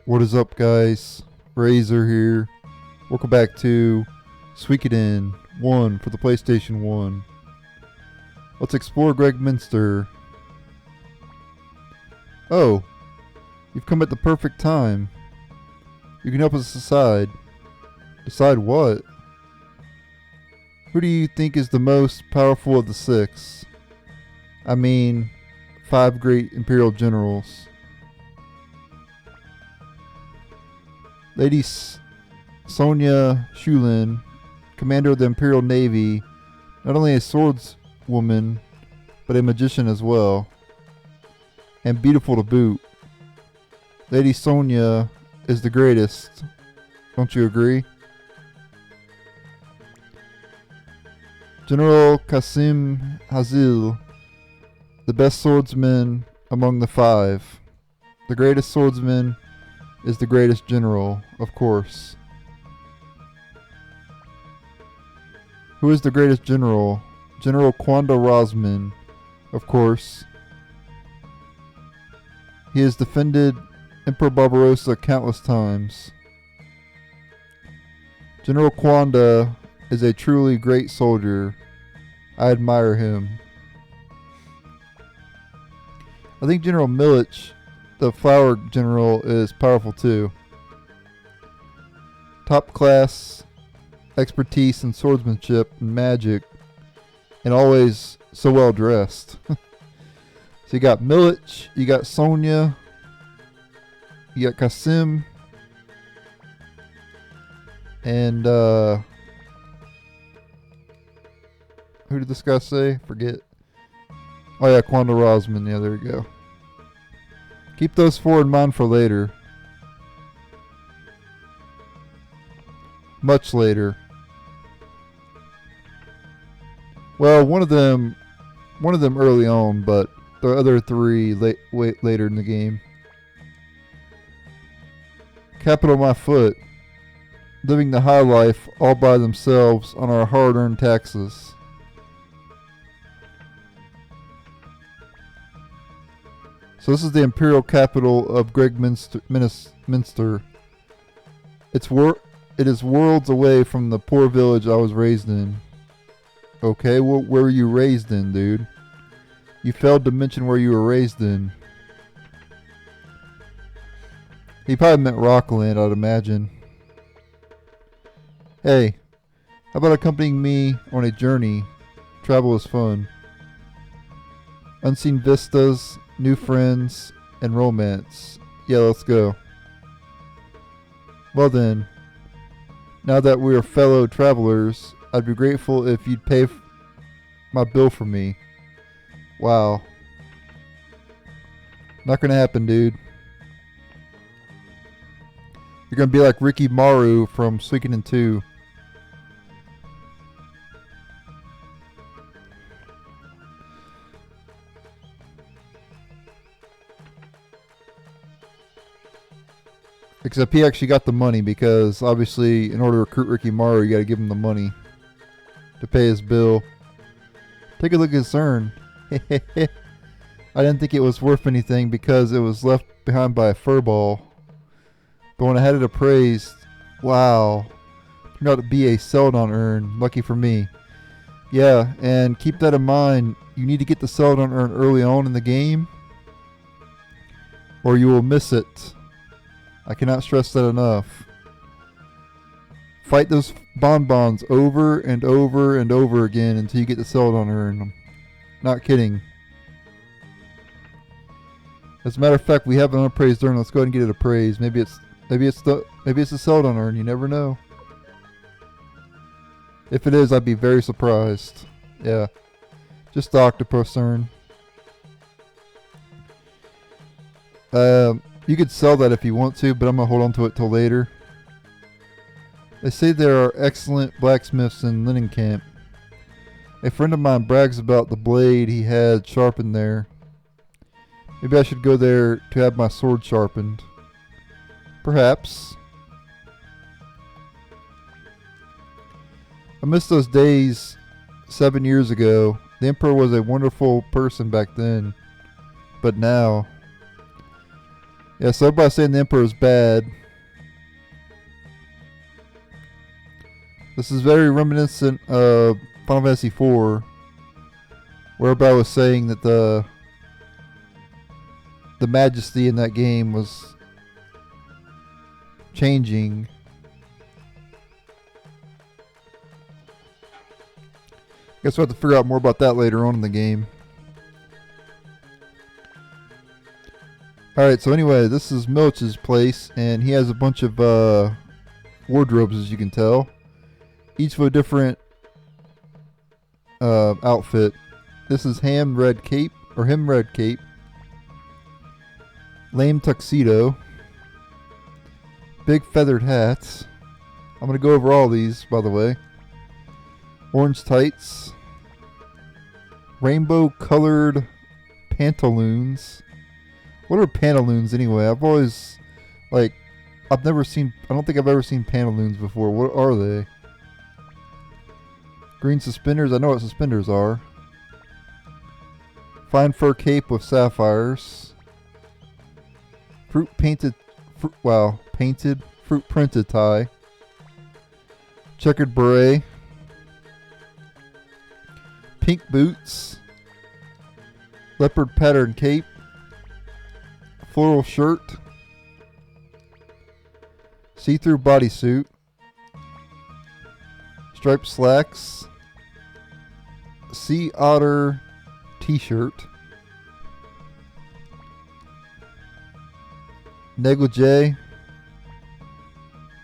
What is up, guys? Razor here. Welcome back to Suikoden 1 for the PlayStation 1. Let's explore Gregminster. Oh, you've come at the perfect time. You can help us decide. Decide what? Who do you think is the most powerful of the six? I mean, 5 great Imperial generals. Lady Sonia Shulin, commander of the Imperial Navy, not only a swordswoman, but a magician as well. And beautiful to boot. Lady Sonia is the greatest. Don't you agree? General Qasim Hazil, the best swordsman among the 5. The greatest swordsman is the greatest general, of course. Who is the greatest general? General Kwanda Rosman, of course. He has defended Emperor Barbarossa countless times. General Kwanda is a truly great soldier. I admire him. I think General Milich, the flower general, is powerful too. Top class expertise in swordsmanship and magic, and always so well dressed. So you got Milich, you got Sonia, you got Qasim, and who did this guy say? Forget. Oh yeah, Kwanda Rosman. Yeah, there we go. Keep those 4 in mind for later. Much later. Well, one of them early on, but the other 3 later in the game. Capital my foot. Living the high life all by themselves on our hard-earned taxes. So this is the imperial capital of Gregminster. It is worlds away from the poor village I was raised in. Okay, well, where were you raised in, dude? You failed to mention where you were raised in. He probably meant Rockland, I'd imagine. Hey, how about accompanying me on a journey? Travel is fun. Unseen vistas, new friends, and romance. Yeah, let's go. Well then, now that we are fellow travelers, I'd be grateful if you'd pay my bill for me. Wow. Not gonna happen, dude. You're gonna be like Ricky Maru from Suikoden 2. Except he actually got the money, because obviously in order to recruit Ricky Maru, you gotta give him the money to pay his bill. Take a look at his urn. I didn't think it was worth anything because it was left behind by a furball. But when I had it appraised, wow, turned out to be a Celadon urn. Lucky for me. Yeah, and keep that in mind. You need to get the Celadon urn early on in the game, or you will miss it. I cannot stress that enough. Fight those bonbons over and over and over again until you get the Celadon urn. I'm not kidding. As a matter of fact, we have an unappraised urn. Let's go ahead and get it appraised. Maybe it's the Celadon urn. You never know. If it is, I'd be very surprised. Yeah, just the octopus urn. You could sell that if you want to, but I'm going to hold on to it till later. They say there are excellent blacksmiths in Linen Camp. A friend of mine brags about the blade he had sharpened there. Maybe I should go there to have my sword sharpened. Perhaps. I miss those days 7 years ago. The Emperor was a wonderful person back then. But now, Yeah, so everybody's saying the Emperor is bad. This is very reminiscent of Final Fantasy IV, where everybody was saying that the majesty in that game was changing. Guess we'll have to figure out more about that later on in the game. Alright, so anyway, this is Milch's place, and he has a bunch of wardrobes, as you can tell. Each with a different outfit. This is Him Red Cape. Lame Tuxedo. Big Feathered Hats. I'm going to go over all these, by the way. Orange Tights. Rainbow Colored Pantaloons. What are pantaloons anyway? I've always, I don't think I've ever seen pantaloons before. What are they? Green suspenders. I know what suspenders are. Fine fur cape with sapphires. Fruit printed tie. Checkered beret. Pink boots. Leopard pattern cape. Floral shirt. See-through bodysuit. Striped slacks. Sea otter t-shirt. Negligee.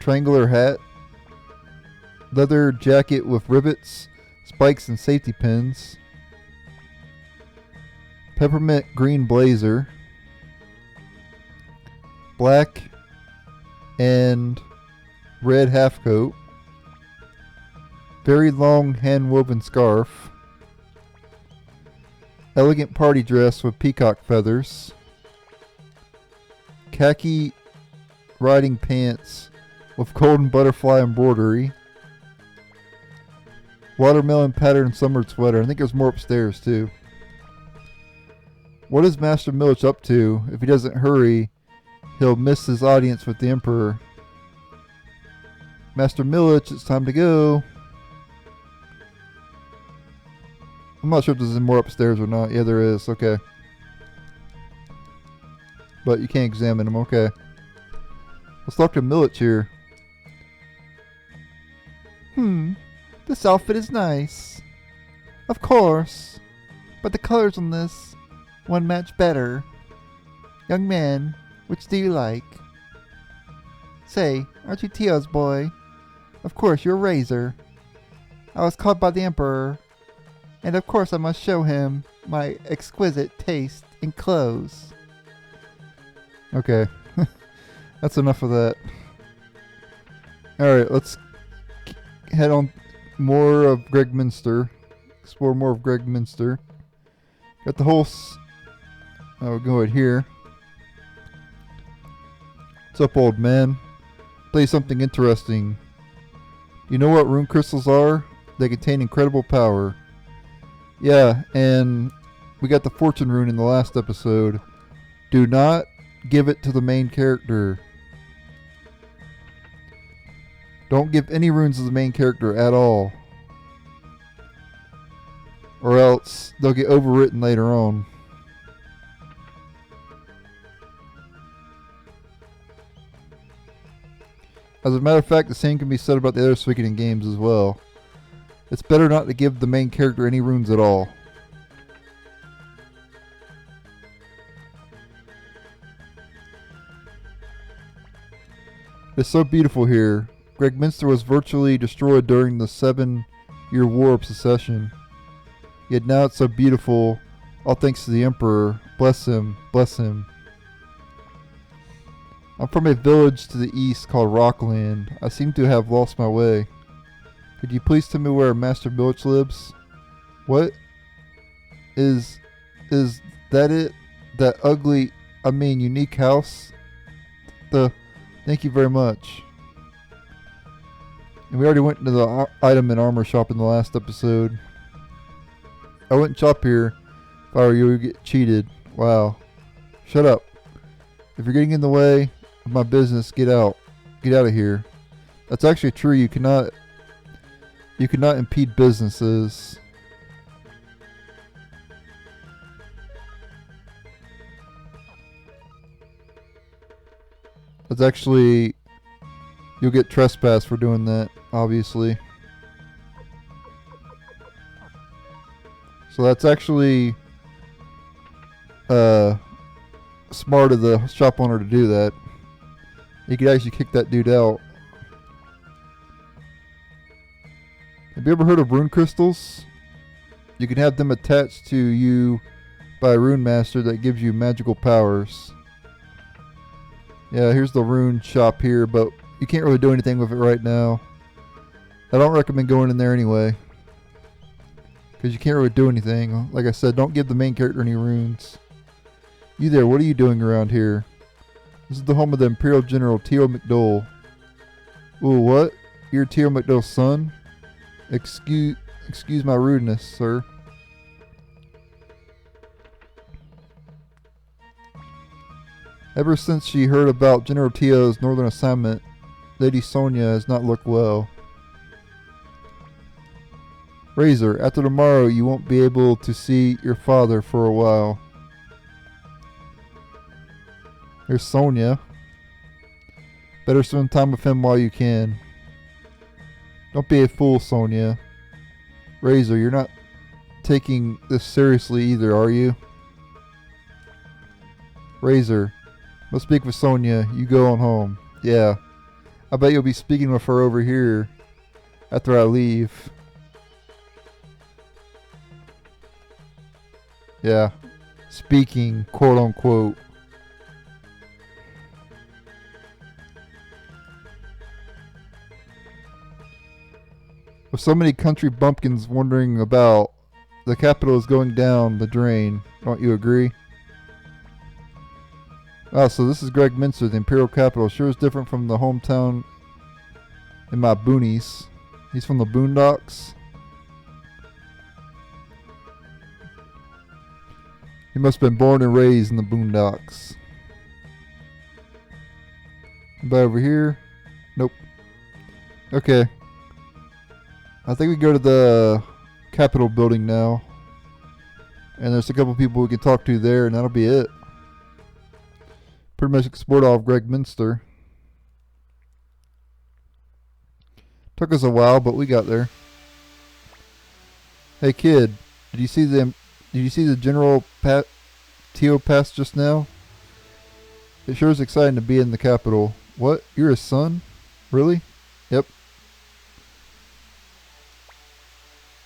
Triangular hat. Leather jacket with rivets, spikes, and safety pins. Peppermint green blazer. Black and red half coat. Very long hand-woven scarf. Elegant party dress with peacock feathers. Khaki riding pants with golden butterfly embroidery. Watermelon pattern summer sweater. I think there's more upstairs too. What is Master Milch up to? If he doesn't hurry, he'll miss his audience with the Emperor. Master Milch, it's time to go. I'm not sure if there's more upstairs or not. Yeah, there is. Okay. But you can't examine them. Okay. Let's talk to Milch here. This outfit is nice. Of course. But the colors on this one match better. Young man, which do you like? Say, aren't you Tio's boy? Of course, you're Razor. I was called by the Emperor. And of course I must show him my exquisite taste in clothes. Okay. That's enough of that. Alright, let's head on more of Gregminster. Explore more of Gregminster. Got the whole... we'll go right here. What's up, old man? Tell you something interesting. You know what rune crystals are? They contain incredible power. Yeah, and we got the fortune rune in the last episode. Do not give it to the main character. Don't give any runes to the main character at all. Or else they'll get overwritten later on. As a matter of fact, the same can be said about the other Suikoden games as well. It's better not to give the main character any runes at all. It's so beautiful here. Gregminster was virtually destroyed during the 7-year War of Secession. Yet now it's so beautiful, all thanks to the Emperor. Bless him, bless him. I'm from a village to the east called Rockland. I seem to have lost my way. Could you please tell me where Master Milch lives? What? Is that it? That ugly, unique house? Thank you very much. And we already went into the item and armor shop in the last episode. I wouldn't shop here if I were you. Would get cheated. Wow. Shut up. If you're getting in the way of my business, get out. Get out of here. That's actually true. You cannot impede businesses. That's actually, you'll get trespassed for doing that, obviously. So that's actually smart of the shop owner to do that. You could actually kick that dude out. Have you ever heard of rune crystals? You can have them attached to you by a rune master that gives you magical powers. Yeah, here's the rune shop here, but you can't really do anything with it right now. I don't recommend going in there anyway, because you can't really do anything. Like I said, don't give the main character any runes. You there, what are you doing around here? This is the home of the Imperial General Teo McDole. Ooh, what? You're Teo McDole's son? Excuse my rudeness, sir. Ever since she heard about General Teo's northern assignment, Lady Sonia has not looked well. Razor, after tomorrow you won't be able to see your father for a while. Here's Sonia. Better spend time with him while you can. Don't be a fool, Sonia. Razor, you're not taking this seriously either, are you? Razor, must speak with Sonia. You go on home. Yeah. I bet you'll be speaking with her over here after I leave. Yeah. Speaking, quote unquote. With so many country bumpkins wandering about, the capital is going down the drain. Don't you agree? Ah, so this is Gregminster, the Imperial capital. Sure is different from the hometown in my boonies. He's from the boondocks. He must have been born and raised in the boondocks. Anybody over here? Nope. Okay. I think we go to the Capitol building now. And there's a couple people we can talk to there, and that'll be it. Pretty much explored all of Gregminster. Took us a while, but we got there. Hey kid, did you see the General Teo pass just now? It sure is exciting to be in the capital. What? You're his son? Really? Yep.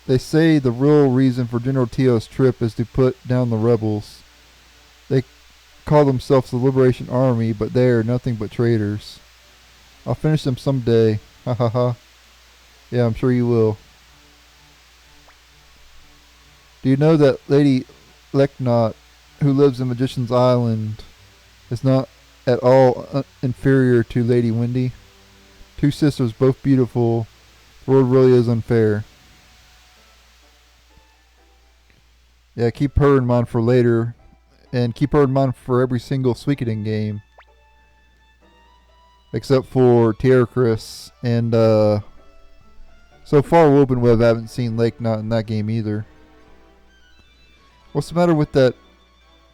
They say the real reason for General Teo's trip is to put down the rebels. They call themselves the Liberation Army, but they are nothing but traitors. I'll finish them someday. Ha ha ha. Yeah, I'm sure you will. Do you know that Lady Leknot, who lives in Magician's Island, is not at all inferior to Lady Wendy? Two sisters, both beautiful. The world really is unfair. Yeah, keep her in mind for later. And keep her in mind for every single Suikoden game. Except for Tierkris. And so far, Woven Web, I haven't seen Lake Knot in that game either. What's the matter with that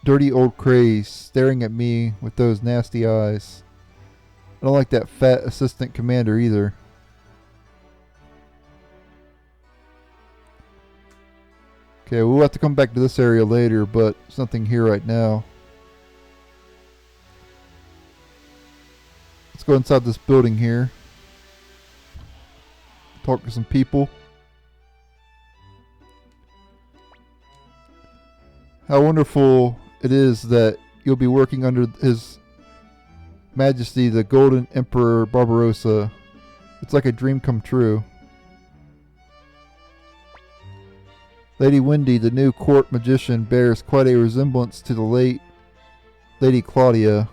dirty old craze staring at me with those nasty eyes? I don't like that fat assistant commander either. Okay, we'll have to come back to this area later, but there's nothing here right now. Let's go inside this building here. Talk to some people. How wonderful it is that you'll be working under His Majesty the Golden Emperor Barbarossa. It's like a dream come true. Lady Wendy, the new court magician, bears quite a resemblance to the late Lady Claudia.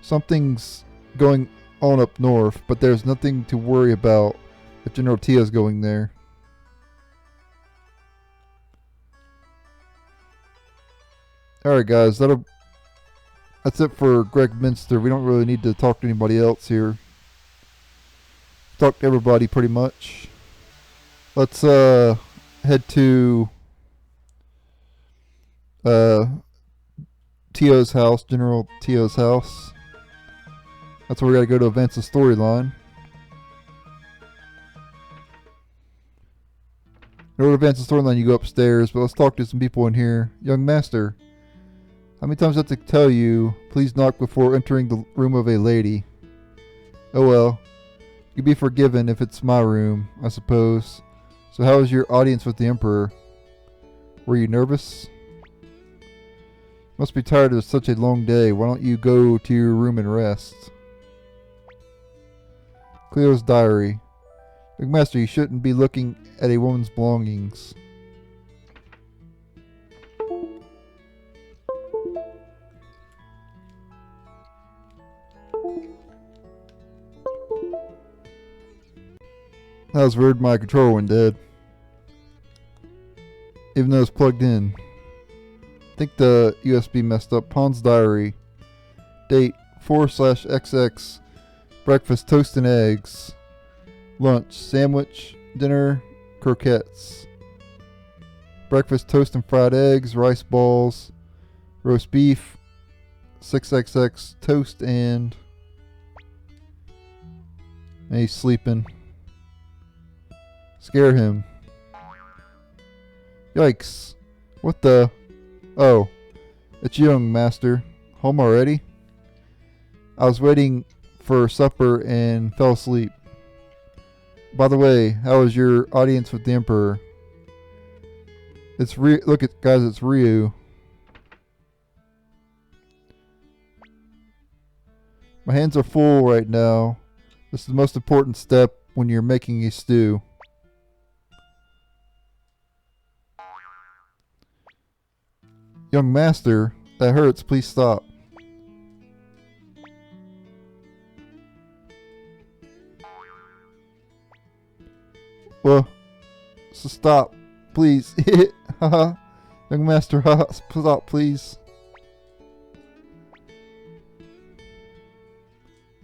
Something's going on up north, but there's nothing to worry about if General Teo's going there. Alright guys, that's it for Gregminster. We don't really need to talk to anybody else here. Talk to everybody pretty much. Let's head to Tio's house, General Tio's house. That's where we gotta go to advance the storyline. In order to advance the storyline, you go upstairs, but let's talk to some people in here. Young master, how many times do I have to tell you, please knock before entering the room of a lady? Oh well, you'd be forgiven if it's my room, I suppose. So how was your audience with the Emperor? Were you nervous? Must be tired of such a long day. Why don't you go to your room and rest? Cleo's diary. Young master, you shouldn't be looking at a woman's belongings. That was weird, my controller went dead. Even though it's plugged in. I think the USB messed up. Pawn's diary. Date 4/XX. Breakfast, toast and eggs. Lunch, sandwich. Dinner, croquettes. Breakfast, toast and fried eggs. Rice balls. Roast beef. 6XX. Toast and he's sleeping. Scare him. Yikes. What the? Oh. It's young master. Home already? I was waiting for supper and fell asleep. By the way, how was your audience with the Emperor? It's look at guys, it's Ryu. My hands are full right now. This is the most important step when you're making a stew. Young master, that hurts. Please stop. Well, so stop, please. Haha. Young master, haha. Stop, please.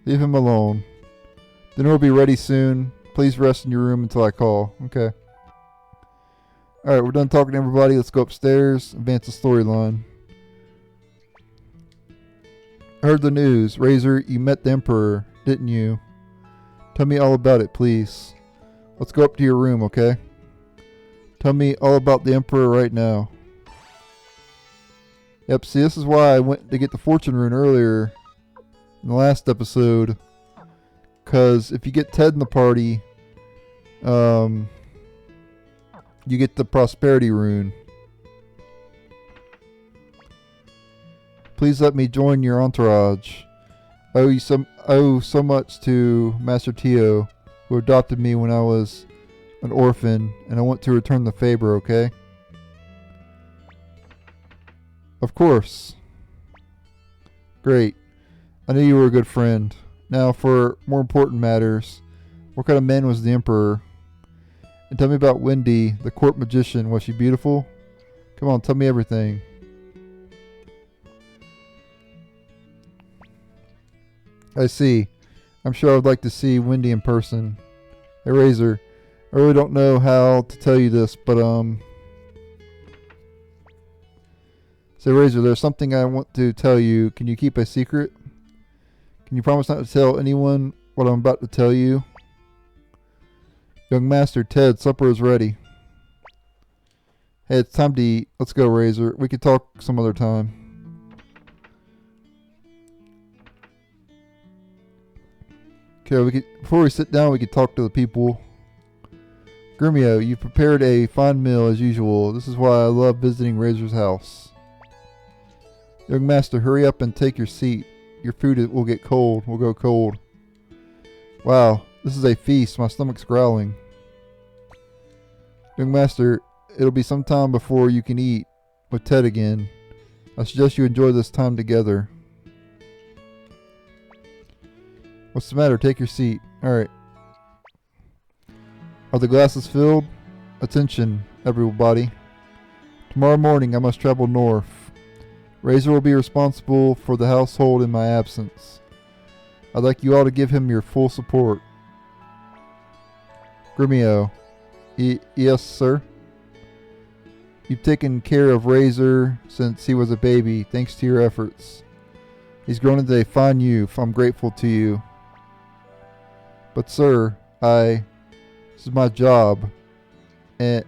Leave him alone. Dinner will be ready soon. Please rest in your room until I call. Okay. Alright, we're done talking to everybody. Let's go upstairs. Advance the storyline. I heard the news. Razor, you met the Emperor, didn't you? Tell me all about it, please. Let's go up to your room, okay? Tell me all about the Emperor right now. Yep, see, this is why I went to get the fortune rune earlier in the last episode. Because if you get Ted in the party, you get the prosperity rune. Please let me join your entourage. I owe so much to Master Tio, who adopted me when I was an orphan, and I want to return the favor, okay? Of course. Great. I knew you were a good friend. Now for more important matters. What kind of man was the Emperor? And tell me about Wendy, the court magician. Was she beautiful? Come on, tell me everything. I see. I'm sure I would like to see Wendy in person. Hey Razor, I really don't know how to tell you this, but say Razor, there's something I want to tell you. Can you keep a secret? Can you promise not to tell anyone what I'm about to tell you? Young Master Ted, supper is ready. Hey, it's time to eat. Let's go, Razor. We could talk some other time. Okay, before we sit down, we could talk to the people. Gregminster, you prepared a fine meal as usual. This is why I love visiting Razor's house. Young Master, hurry up and take your seat. Your food will get cold. Will go cold. Wow, this is a feast. My stomach's growling. Young Master, it'll be some time before you can eat with Ted again. I suggest you enjoy this time together. What's the matter? Take your seat. Alright. Are the glasses filled? Attention, everybody. Tomorrow morning I must travel north. Razor will be responsible for the household in my absence. I'd like you all to give him your full support. Gregminster. Yes, sir. You've taken care of Razor since he was a baby, thanks to your efforts. He's grown into a fine youth. I'm grateful to you. But sir, this is my job. And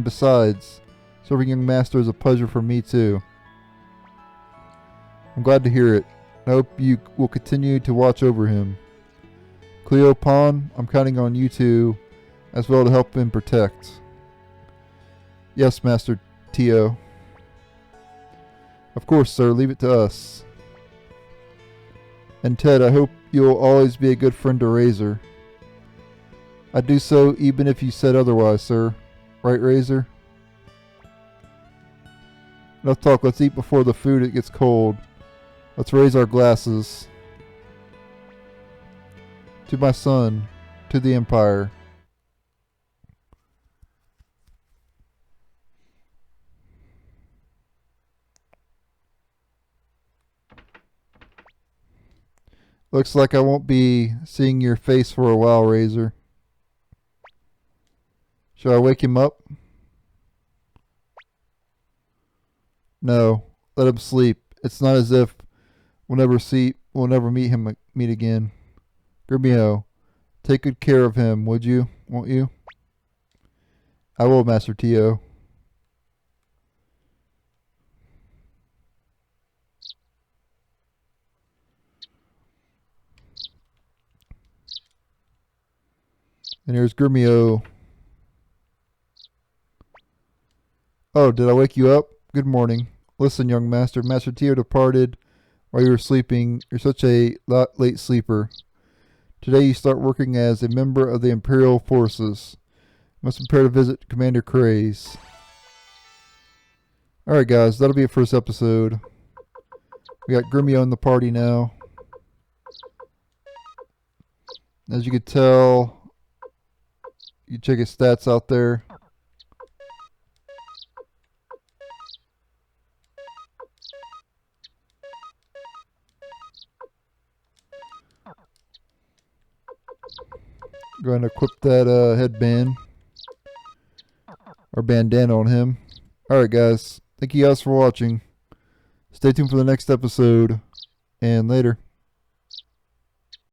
besides, serving young master is a pleasure for me too. I'm glad to hear it. I hope you will continue to watch over him. Cleo Pon, I'm counting on you two as well to help him protect. Yes, Master Tio. Of course, sir. Leave it to us. And Ted, I hope you'll always be a good friend to Razor. I do so even if you said otherwise, sir. Right, Razor? Enough talk. Let's eat before the food gets cold. Let's raise our glasses. To my son. To the Empire. Looks like I won't be seeing your face for a while, Razor. Shall I wake him up? No, let him sleep. It's not as if we'll never meet again. Yugioh, take good care of him, would you? Won't you? I will, Master Tio. And here's Yugioh. Oh, did I wake you up? Good morning. Listen, young master. Master Tio departed while you were sleeping. You're such a late sleeper. Today you start working as a member of the Imperial Forces. You must prepare to visit Commander Craze. Alright guys, that'll be it for this episode. We got Yugioh in the party now. As you can tell, you check his stats out there. Going to equip that headband or bandana on him. Alright guys, thank you guys for watching. Stay tuned for the next episode, and later.